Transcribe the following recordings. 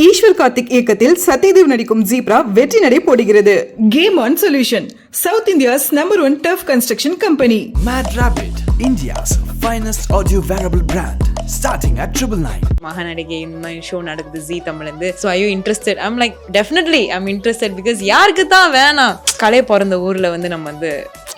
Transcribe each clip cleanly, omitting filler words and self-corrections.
ஈஸ்வர் கார்த்திக் இயக்கத்தில் சத்யதேவ் நடிக்கும் ஜீப்ரா வெற்றி நடை போடுகிறது. Game on solution, south India's #1 turf construction company. Mad Rabbit, India's finest audio wearable brand, starting at 999. Mahanadigai இந்த மாதிரி ஷோ நடக்குது ஜீ தமிழ்லேருந்து. So I you interested? I'm like definitely I'm interested because யாருக்கு தான் வேணாம். கலை பிறந்த ஊரில் வந்து நம்ம வந்து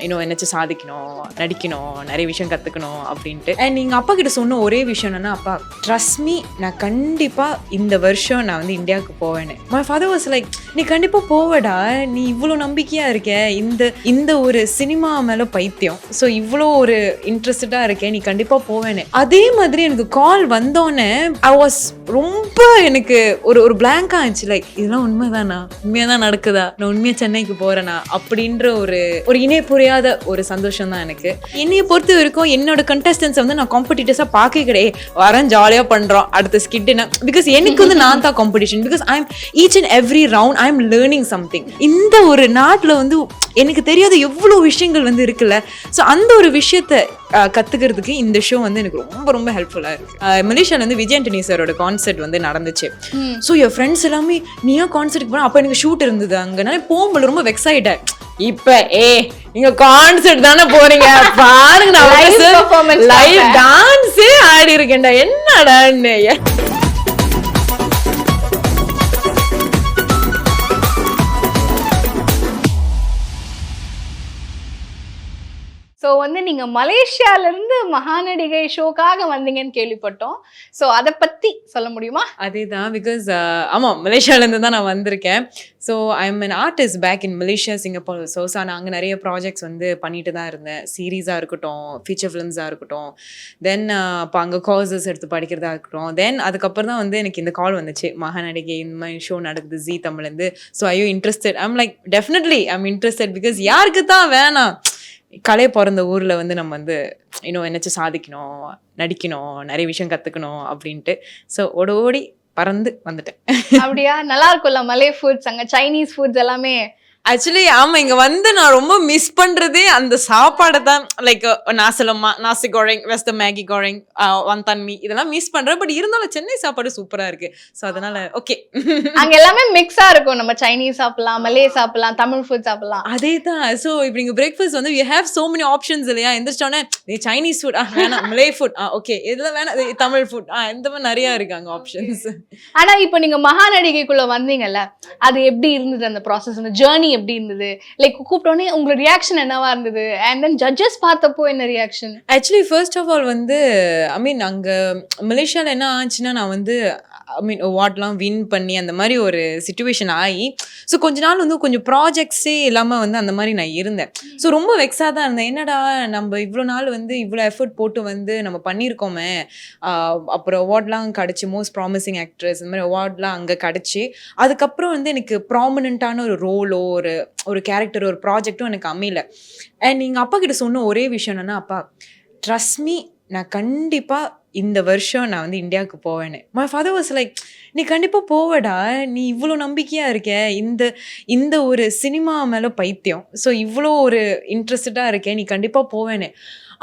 இன்னும் என்னச்சு சாதிக்கணும், நடிக்கணும், நிறைய விஷயம் கற்றுக்கணும் அப்படின்ட்டு. அண்ட் எங்கள் அப்பா கிட்ட சொன்ன ஒரே விஷயம் என்னன்னா, அப்பா ட்ரஸ்ட் மீ, நான் கண்டிப்பாக இந்த வருஷம் நான் வந்து இந்தியாவுக்கு போவேன்னு. மை ஃபாதர் வாஸ் லைக், நீ கண்டிப்பாக போவடா, நீ இவ்வளோ நம்பிக்கையாக இருக்க, இந்த ஒரு சினிமா மேலே பைத்தியம், ஸோ இவ்வளோ ஒரு இன்ட்ரெஸ்டடாக இருக்கேன், நீ கண்டிப்பாக போவேன்னு. அதே மாதிரி எனக்கு கால் வந்தோன்னே ஐ வாஸ் ரொம்ப எனக்கு ஒரு பிளாங்காக இருந்துச்சு. லைக் இதெல்லாம் உண்மைதானா, உண்மையாக தான் நடக்குதா, நான் உண்மையாக சென்னைக்கு போகிறேனா அப்படின்ற ஒரு இணை புரியாத ஒரு சந்தோஷம் தான் எனக்கு. என்னைய பொறுத்த வரைக்கும் என்னோட கண்டஸ்டன்ஸ் வந்து நான் காம்படிட்டர்ஸாக பார்க்க கிடையாது, வரேன் ஜாலியாக பண்ணுறோம் அடுத்த ஸ்கிட்னா. பிகாஸ் எனக்கு வந்து நான் தான் competition. Because I am each and every round I am learning something. இந்த ஒரு நாட்டில் வந்து எனக்கு தெரியாத எவ்வளோ விஷயங்கள் வந்து இருக்குல்ல. ஸோ அந்த ஒரு விஷயத்த கற்றுக்கிறதுக்கு இந்த ஷோ வந்து எனக்கு ரொம்ப ரொம்ப ஹெல்ப்ஃபுல்லாக இருக்குது. மலேசியாவில் வந்து விஜய் ஆண்டனி சாரோட கான்சர்ட் வந்து நடந்துச்சு. ஸோ என் ஃப்ரெண்ட்ஸ் எல்லாமே நீயா கான்சர்ட்டுக்கு போனால், அப்போ எனக்கு ஷூட் இருந்தது அங்கே. நான் போகும்போது ரொம்ப வெக்ஸ் ஆகிட்டேன். இப்ப நீங்க கான்சர்ட் தானே போறீங்க, பாருங்க நான் லைவ் டான்ஸே ஆடி இருக்கேன்டா, என்னடான்னு. ஸோ வந்து நீங்கள் மலேசியாவிலேருந்து மகாநடிகை ஷோக்காக வந்தீங்கன்னு கேள்விப்பட்டோம். ஸோ அதை பற்றி சொல்ல முடியுமா? அதே தான், பிகாஸ் ஆமாம், மலேசியாவிலேருந்து தான் நான் வந்திருக்கேன். So I am an artist back in Malaysia, Singapore. ஸோ நான் அங்கே நிறைய ப்ராஜெக்ட்ஸ் வந்து பண்ணிட்டு தான் இருந்தேன். சீரீஸாக இருக்கட்டும், ஃபீச்சர் ஃபிலிம்ஸாக இருக்கட்டும், தென் இப்போ அங்கே கோர்சஸ் எடுத்து படிக்கிறதா இருக்கட்டும். தென் அதுக்கப்புறம் தான் வந்து எனக்கு இந்த கால் வந்துச்சு, மகாநடிகை இந்த மாதிரி ஷோ நடக்குது ஜீ தமிழ்லேருந்து. So I you interested? I'm like definitely I'm interested because யாருக்கு தான் வேணாம். கலை பிறந்த ஊரில் வந்து நம்ம வந்து இன்னும் என்னச்சு சாதிக்கணும், நடிக்கணும், நிறைய விஷயம் கற்றுக்கணும் அப்படின்ட்டு. ஸோ ஓடி பறந்து வந்துட்டேன். அப்படியா? நல்லா இருக்கும்ல மலே ஃபுட்ஸ், அங்கே சைனீஸ் ஃபுட்ஸ் எல்லாமே. ஆக்சுவலி ஆமாம், இங்கே வந்து நான் ரொம்ப மிஸ் பண்ணுறதே அந்த சாப்பாடை தான். லைக் நாசலம்மா, நாசி கோரிங், வெஸ்ட் மேகி கோரிங், வந்தான் மீ, இதெல்லாம் மிஸ் பண்ணுறேன். பட் இருந்தாலும் சென்னை சாப்பாடு சூப்பராக இருக்குது. ஸோ அதனால் ஓகே. அங்கே எல்லாமே மிக்ஸாக இருக்கும். நம்ம சைனீஸ் சாப்பிடலாம், மலே சாப்பிடலாம், தமிழ் ஃபுட் சாப்பிடலாம். அதே தான். ஸோ இப்போ நீங்கள் பிரேக்ஃபாஸ்ட் வந்து you have so many options இல்லையா? எந்திரிச்சோன்னே சைனீஸ் ஃபுட் வேணாம், மலே ஃபுட் ஓகே, இதில் வேணாம், தமிழ் ஃபுட் இந்த மாதிரி நிறையா இருக்காங்க ஆப்ஷன்ஸ். ஆனால் இப்போ நீங்கள் மகாநடிகைக்குள்ளே வந்தீங்கல்ல, அது எப்படி இருந்தது? அந்த ப்ராசஸ், அந்த ஜேர்னி எப்படி இருந்தது? லைக் கூப்பிட்டோன்னே உங்களோட ரியாக்ஷன் என்னவா இருந்தது? அண்ட் தென் ஜட்ஜஸ் பார்த்தப்போ என்ன reaction? Actually first of all வந்து ஐ மீன் அங்கே மலேசியாவில் என்ன ஆச்சுன்னா, நான் வந்து ஐ மீன் அவார்ட்லாம் வின் பண்ணி அந்த மாதிரி ஒரு சிச்சுவேஷன் ஆகி, ஸோ கொஞ்ச நாள் வந்து கொஞ்சம் ப்ராஜெக்ட்ஸே இல்லாமல் வந்து அந்த மாதிரி நான் இருந்தேன். ஸோ ரொம்ப வெக்ஸாக தான் இருந்தேன். என்னடா நம்ம இவ்வளோ நாள் வந்து இவ்வளோ எஃபர்ட் போட்டு வந்து நம்ம பண்ணியிருக்கோமே, அப்புறம் அவார்ட்லாம் கிடச்சி, மோஸ்ட் ப்ராமிசிங் ஆக்ட்ரஸ் இந்த மாதிரி அவார்ட்லாம் அங்கே கிடச்சி, அதுக்கப்புறம் வந்து எனக்கு ப்ராமினெண்ட்டான ஒரு ரோலோ ஒரு கேரக்டர், ஒரு ப்ராஜெக்டும் எனக்கு அமையல. அண்ட் எங்கள் அப்பா கிட்ட சொன்ன ஒரே விஷயம் என்னன்னா, அப்பா ட்ரஸ்ட் மீ, நான் கண்டிப்பாக இந்த வருஷம் நான் வந்து இந்தியாவுக்கு போவேன்னு. மை ஃபாதர் வாஸ் லைக், நீ கண்டிப்பாக போவடா, நீ இவ்வளோ நம்பிக்கையாக இருக்க, இந்த ஒரு சினிமா மேலே பைத்தியம், ஸோ இவ்வளோ ஒரு இன்ட்ரெஸ்டடாக இருக்கேன், நீ கண்டிப்பாக போவேன்னு.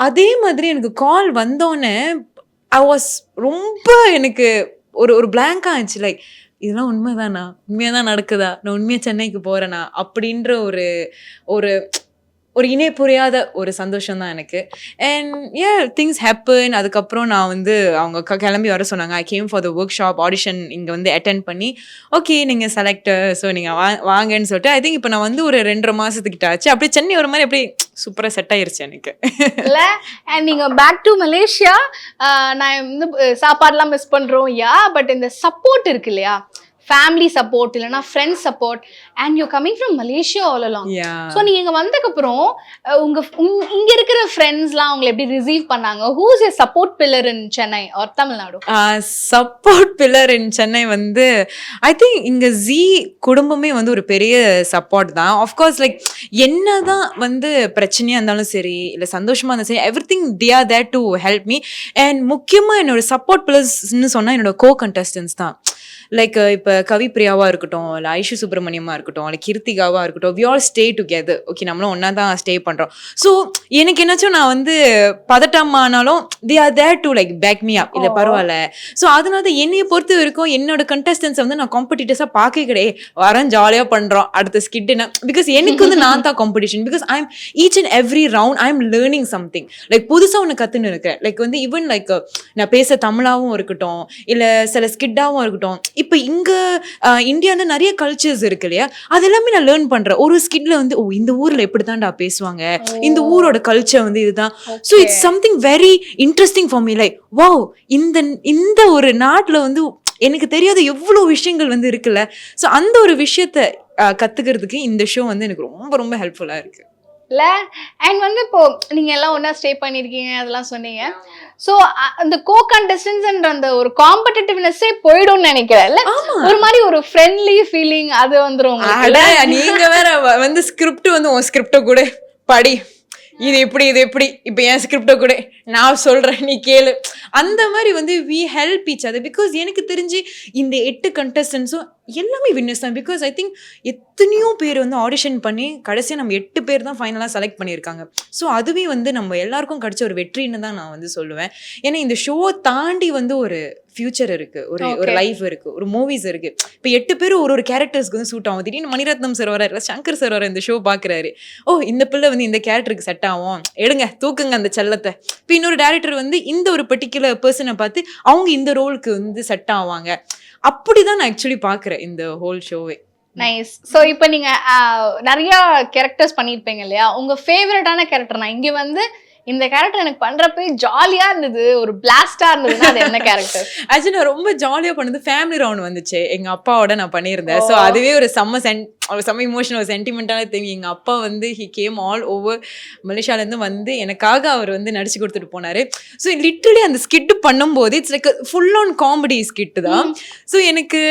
அதே மாதிரி எனக்கு கால் வந்தோன்னே ஐ வாஸ் ரொம்ப எனக்கு ஒரு பிளாங்காக இருந்துச்சு. லைக் இதெல்லாம் உண்மைதானா, உண்மையாக தான் நடக்குதா, நான் உண்மையாக சென்னைக்கு போகிறேனா அப்படின்ற ஒரு இணை புரியாத ஒரு சந்தோஷம் தான் எனக்கு. And things happen. அதுக்கப்புறம் நான் வந்து அவங்க கிளம்பி வர சொன்னாங்க. I came for the work shop audition இங்கே வந்து அட்டென்ட் பண்ணி, ஓகே நீங்கள் செலக்டர், ஸோ நீங்கள் வாங்கன்னு சொல்லிட்டு ஐ திங்க் இப்போ நான் வந்து ஒரு 2.5 மாதத்துக்கிட்ட ஆச்சு. அப்படியே சென்னை ஒரு மாதிரி அப்படியே சூப்பராக செட் ஆயிருச்சு எனக்கு. இல்லை அண்ட் நீங்கள் பேக் டு மலேசியா, நான் வந்து சாப்பாடுலாம் மிஸ் பண்ணுறோம் பட் இந்த சப்போர்ட் இருக்கு இல்லையா, ஃபேமிலி சப்போர்ட் இல்லைனா friends support, and you coming from Malaysia all along. So நீங்கள் இங்கே வந்ததுக்கப்புறம் இங்கே இருக்கிற ஃப்ரெண்ட்ஸ்லாம் அவங்களை எப்படி ரிசீவ் பண்ணாங்க? Who is a support pillar in Chennai or Tamil Nadu? Support pillar in Chennai வந்து ஐ திங்க் இங்கே ஜீ குடும்பமே வந்து ஒரு பெரிய சப்போர்ட் தான். ஆஃப்கோர்ஸ் லைக் என்ன தான் வந்து பிரச்சனையாக இருந்தாலும் சரி, இல்லை சந்தோஷமாக இருந்தாலும் சரி, everything they are there to help me. And முக்கியமாக என்னோட சப்போர்ட் பில்லர்ஸ்ன்னு சொன்னால் என்னோட கோ கண்டஸ்டன்ஸ் தான். லைக் இப்போ கவிப்பிரியாவா இருக்கட்டும், இல்லை ஐஷு சுப்ரமணியமா இருக்கட்டும், இல்லை கீர்த்திகாவா இருக்கட்டும், we all stay together. Okay, நம்மளும் ஒன்றா தான் ஸ்டே பண்ணுறோம். ஸோ எனக்கு என்னாச்சும் நான் வந்து பதட்டமானாலும் they are there to like back me up. இல்லை பரவாயில்ல. ஸோ அதனால தான் என்னையை பொறுத்த வரைக்கும் என்னோட கண்டஸ்டன்ஸை வந்து நான் காம்படிட்டர்ஸாக பார்க்க கிடையாது. வரேன், ஜாலியாக பண்ணுறோம், அடுத்த ஸ்கிட்டுனா. பிகாஸ் எனக்கு வந்து நான் தான் competition. Because I am each and every round I am learning something. Like புதுசாக ஒன்று கற்றுன்னு இருக்கேன். லைக் வந்து ஈவன் லைக் நான் பேச தமிழாகவும் இருக்கட்டும், இல்லை சில ஸ்கிட்டாகவும் இருக்கட்டும். இப்போ இங்கே இந்தியாவில் நிறைய கல்ச்சர்ஸ் இருக்கு இல்லையா, அது எல்லாமே நான் லேர்ன் பண்ணுறேன். ஒரு ஸ்கிட்ல வந்து ஓ இந்த ஊரில் எப்படி தான்டா பேசுவாங்க, இந்த ஊரோட கல்ச்சர் வந்து இதுதான். So it's something very interesting for me. Like wow, இந்த ஒரு நாட்டில் வந்து எனக்கு தெரியாத எவ்வளோ விஷயங்கள் வந்து இருக்குல்ல. ஸோ அந்த ஒரு விஷயத்த கற்றுக்கிறதுக்கு இந்த ஷோ வந்து எனக்கு ரொம்ப ரொம்ப ஹெல்ப்ஃபுல்லாக இருக்கு. இல்லை அண்ட் வந்து இப்போ நீங்க எல்லாம் ஒன்றா ஸ்டே பண்ணியிருக்கீங்க, அதெல்லாம் சொன்னீங்க. ஸோ அந்த கோ கண்டஸ்டன்ஸ்ன்ற அந்த ஒரு காம்படிட்டிவ்னஸே போயிடும்னு நினைக்கிறேன். ஒரு மாதிரி ஒரு ஃப்ரெண்ட்லி ஃபீலிங் அது வந்துடும். நீங்க வேற வந்து ஸ்கிரிப்ட் வந்து உன் ஸ்கிரிப்ட கூட படி, இது எப்படி இப்போ என் ஸ்கிரிப்டை கூட நான் சொல்கிறேன், நீ கேளு. அந்த மாதிரி வந்து we help each other. Because எனக்கு தெரிஞ்சு இந்த 8 கண்டஸ்டன்ஸும் எல்லாமே வின்னர்ஸ் தான். பிகாஸ் ஐ திங்க் எத்தனையோ பேர் வந்து ஆடிஷன் பண்ணி கடைசியாக நம்ம 8 பேர் தான் ஃபைனலாக செலக்ட் பண்ணியிருக்காங்க. ஸோ அதுவே வந்து நம்ம எல்லாருக்கும் கிடைச்ச ஒரு வெற்றின்னு தான் நான் வந்து சொல்லுவேன். ஏன்னா இந்த ஷோவை தாண்டி வந்து ஒரு ஃபியூச்சர் இருக்கு, ஒரு லைஃப் இருக்கு, ஒரு மூவிஸ் இருக்கு. இப்போ 8 பேர் ஒரு கேரக்டர்ஸ்க்கு வந்து சூட் ஆகும். திடீர்னு மணிரத்னம் சார் வர, சங்கர் சார் வர இந்த ஷோ பார்க்குறாரு, ஓ இந்த பிள்ளை வந்து இந்த கேரக்டருக்கு செட் ஆகும், எடுங்க தூக்குங்க அந்த செல்லத்தை. இப்போ இன்னொரு டேரக்டர் வந்து இந்த ஒரு பர்டிகுலர் பர்சனை பார்த்து அவங்க இந்த ரோலுக்கு வந்து செட் ஆவாங்க. அப்படிதான் நான் ஆக்சுவலி பார்க்குறேன் இந்த ஹோல் ஷோவே. நைஸ். ஸோ இப்போ நீங்க நிறைய கேரக்டர்ஸ் பண்ணியிருப்பீங்க இல்லையா, உங்க ஃபேவரட்டான கேரக்டர் நான் இங்கே வந்து இந்த கேரக்டர் எனக்கு பண்றப்ப ஜாலியா இருந்தது, ஒரு பிளாஸ்டா இருந்ததுன்னா அது என்ன கேரக்டர்? ஆக்சுவலி நான் ரொம்ப ஜாலியா பண்ணது ஃபேமிலி ரவுண்ட் வந்துச்சு, எங்க அப்பாவோட நான் பண்ணியிருந்தேன். ஸோ அதுவே ஒரு செம்ம இமோஷனல் சென்டிமெண்டான திங். எங்க அப்பா வந்து ஹி கேம் ஆல் ஓவர் மலேசியாலேருந்து வந்து எனக்காக அவர் வந்து நடிச்சு கொடுத்துட்டு போனாரு. ஸோ லிட்ரலி அந்த ஸ்கிட் பண்ணும்போது it's like full on comedy skid தான். ஸோ எனக்கு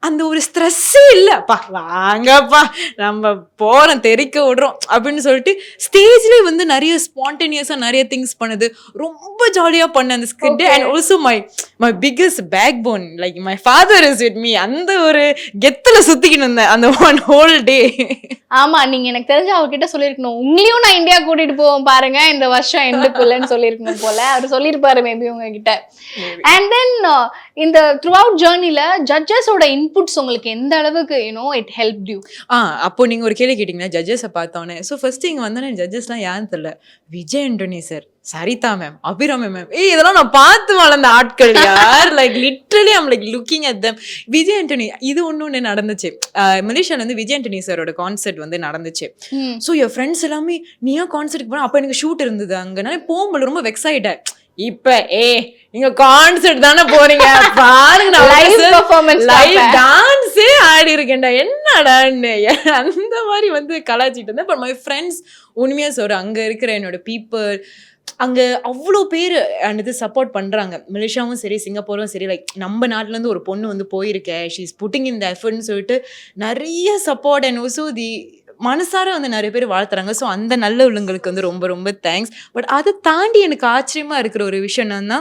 அந்த ஒரு ஸ்ட்ரெஸ்ஸே இல்லைப்பா, வாங்கப்பா நம்ம போகிறோம் தெரிக்க விடுறோம் அப்படின்னு சொல்லிட்டு ஸ்டேஜ்லேயே வந்து நிறைய ஸ்பான்டேனியஸாக நிறைய திங்ஸ் பண்ணுது. ரொம்ப ஜாலியாக பண்ண அந்த skit. And also my biggest backbone like my father is with me. அந்த ஒரு கெத்தில் சுற்றிக்கிட்டு இருந்தேன் அந்த ஒன் ஹோல் டே. ஆமா, நீங்க எனக்கு தெரிஞ்சு அவர்கிட்ட சொல்லியிருக்கணும், உங்களையும் நான் இந்தியா கூட்டிட்டு போவோம் பாருங்க இந்த வருஷம் எண்டுக்குள்ளன்னு சொல்லியிருக்கணும் போல. அவர் சொல்லியிருப்பாரு மேபி உங்ககிட்ட. அண்ட் தென் இந்த த்ரூ அவுட் ஜேர்னில ஜட்ஜஸோட இன்புட்ஸ் உங்களுக்கு எந்த அளவுக்கு இட் ஹெல்ப்ட் யூ? அப்போ நீங்க ஒரு கேள்வி கேட்டீங்கன்னா ஜட்ஜஸை பார்த்தோன்னே, ஸோ ஃபர்ஸ்ட் இங்கே வந்தோன்னே ஜட்ஜஸ்லாம் யாருன்னு தெரியல. Vijay Antony sir, Saritha ma'am, Abhirami ma'am, இதெல்லாம் நான் பார்த்து வளர்ந்த ஆட்கள் யார். Like literally I'm like looking at them. Vijay Antony இது ஒன்று நடந்துச்சு. மலேசியால வந்து விஜய் ஆண்டனி சாரோட கான்சர்ட் வந்து நடந்துச்சு. ஸோ என் ஃப்ரெண்ட்ஸ் எல்லாமே நீயா கான்சர்ட்டுக்கு போனா, அப்போ எனக்கு ஷூட் இருந்தது அங்கே. நான் போகும்போது ரொம்ப வெக்ஸ் ஆகிட்டேன். இப்ப நீங்க கான்சர்ட் தானே போறீங்க, பாருங்க லைவ் டான்ஸே ஆடி இருக்கேன்டா, என்னடான்னு அந்த மாதிரி வந்து கலாச்சிட்டு இருந்தேன். பட் மை ஃப்ரெண்ட்ஸ் உண்மையா சொல்றேன், அங்க இருக்கிற என்னோட பீப்புள் அங்கே அவ்வளோ பேர் இது சப்போர்ட் பண்ணுறாங்க. மலேசியாவும் சரி, சிங்கப்பூரும் சரி. லைக் நம்ம நாட்டிலேருந்து ஒரு பொண்ணு வந்து போயிருக்கேன், ஷீ இஸ் புட்டிங் இன் த எஃபர்ட்னு சொல்லிட்டு நிறைய சப்போர்ட் அண்ட் ஆல்சோ தி மனசார வந்து நிறைய பேர் வாழ்த்துறாங்க. ஸோ அந்த நல்ல உள்ளங்களுக்கு வந்து ரொம்ப ரொம்ப தேங்க்ஸ். பட் அதை தாண்டி எனக்கு ஆச்சரியமாக இருக்கிற ஒரு விஷயம் என்னன்னா,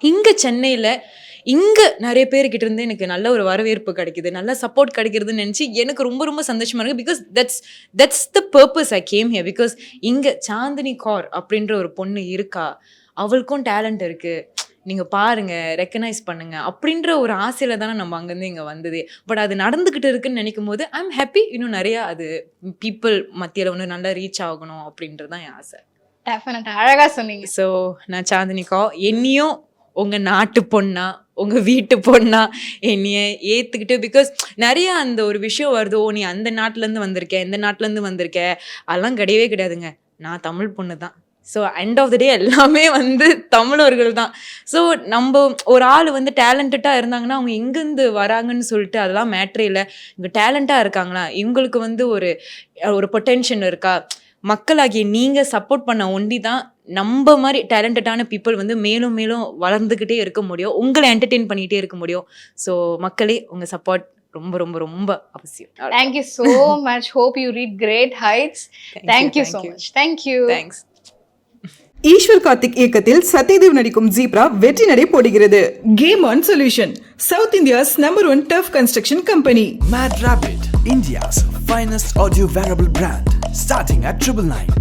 இங்கே சென்னையில் இங்கே நிறைய பேர்கிட்ட இருந்து எனக்கு நல்ல ஒரு வரவேற்பு கிடைக்குது, நல்ல சப்போர்ட் கிடைக்கிறதுன்னு நினச்சி எனக்கு ரொம்ப ரொம்ப சந்தோஷமாக இருக்குது. Because that's the purpose I came here. Because இங்கே சாந்தினி கௌர் அப்படின்ற ஒரு பொண்ணு இருக்கா, அவளுக்கும் டேலண்ட் இருக்குது, நீங்கள் பாருங்கள், ரெக்கனைஸ் பண்ணுங்கள் அப்படின்ற ஒரு ஆசையில் தானே நம்ம அங்கேருந்து இங்கே வந்தது. பட் அது நடந்துக்கிட்டு இருக்குன்னு நினைக்கும் போது ஐ எம் ஹாப்பி. இன்னும் நிறையா அது பீப்புள் மத்தியில் ஒன்று நல்லா ரீச் ஆகணும் அப்படின்றது தான் என் ஆசை. டெஃபினட்டாக அழகாக சொன்னீங்க. ஸோ நான் சாந்தினி கௌர், என்னையும் உங்கள் நாட்டு பொண்ணா, உங்கள் வீட்டு பொண்ணா என்னைய ஏற்றுக்கிட்டு. பிகாஸ் நிறையா அந்த ஒரு விஷயம் வருதோ, நீ அந்த நாட்டிலேருந்து வந்திருக்க, இந்த நாட்டிலேருந்து வந்திருக்க, அதெல்லாம் கிடையவே கிடையாதுங்க. நான் தமிழ் பொண்ணு தான். ஸோ எண்ட் ஆஃப் த டே எல்லாமே வந்து தமிழர்கள் தான். ஸோ நம்ம ஒரு ஆள் வந்து டேலண்டடாக இருந்தாங்கன்னா அவங்க எங்கேருந்து வராங்கன்னு சொல்லிட்டு அதெல்லாம் மேட்ரே இல்லை. இங்கே டேலண்டாக இருக்காங்களா, இவங்களுக்கு வந்து ஒரு பொட்டென்ஷியல் இருக்கா, மக்களாகிய நீங்கள் சப்போர்ட் பண்ண ஒண்டி தான் நம்ம மாதிரி டேலண்டடான பீப்புள் வந்து மேலும் மேலும் வளர்ந்துக்கிட்டே இருக்க முடியும், உங்களை என்டர்டெயின் பண்ணிகிட்டே இருக்க முடியும். ஸோ மக்களே, உங்கள் சப்போர்ட் ரொம்ப ரொம்ப ரொம்ப அவசியம். Thank you so much. Hope you reach great heights. Thank you so much. Thank you. Thanks. Ishwar Karthik இயக்கத்தில் சத்யதேவ் நடிக்கும் ஜீப்ரா வெற்றி நடை போடுகிறது. Game on solution, south India's #1 tough construction company. Mad Rabbit, India's finest audio wearable brand, starting at 999.